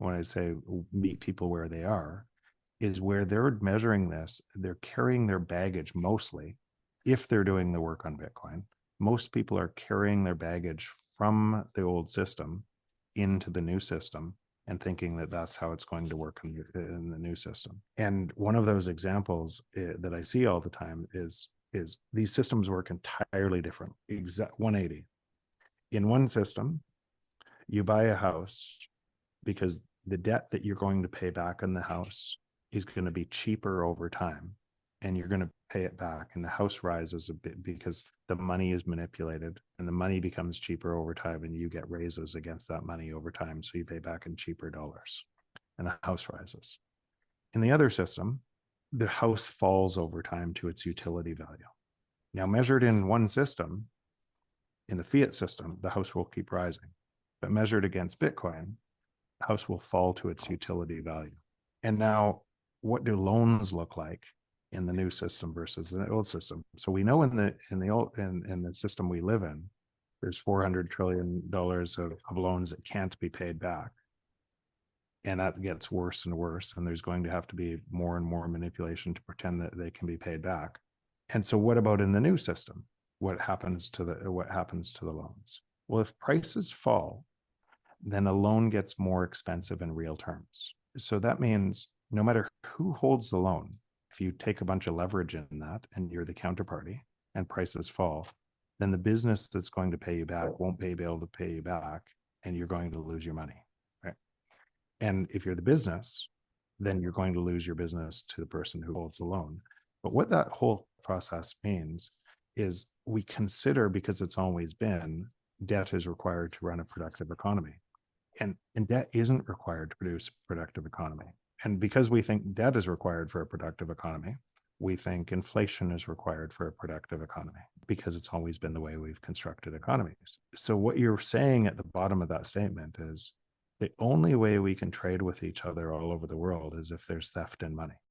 when I say meet people where they are, is where they're measuring this, they're carrying their baggage mostly, if they're doing the work on Bitcoin. Most people are carrying their baggage from the old system into the new system and thinking that that's how it's going to work in the new system. And one of those examples that I see all the time is these systems work entirely different, exact 180. In one system, you buy a house because the debt that you're going to pay back on the house is going to be cheaper over time, and you're going to pay it back, and the house rises a bit because the money is manipulated and the money becomes cheaper over time, and you get raises against that money over time, so you pay back in cheaper dollars and the house rises. In the other system, the house falls over time to its utility value. Now, measured in one system, in the fiat system, the house will keep rising, but measured against Bitcoin, the house will fall to its utility value. And now, what do loans look like in the new system versus the old system? So we know in the system we live in, there's $400 trillion of loans that can't be paid back. And that gets worse and worse. And there's going to have to be more and more manipulation to pretend that they can be paid back. And so what about in the new system? What happens to the loans? Well, if prices fall, then a loan gets more expensive in real terms. So that means no matter who holds the loan, if you take a bunch of leverage in that and you're the counterparty and prices fall, then the business that's going to pay you back won't be able to pay you back, and you're going to lose your money, right? And if you're the business, then you're going to lose your business to the person who holds the loan. But what that whole process means is we consider, because it's always been, debt is required to run a productive economy. And debt isn't required to produce a productive economy. And because we think debt is required for a productive economy, we think inflation is required for a productive economy, because it's always been the way we've constructed economies. So what you're saying at the bottom of that statement is the only way we can trade with each other all over the world is if there's theft in money.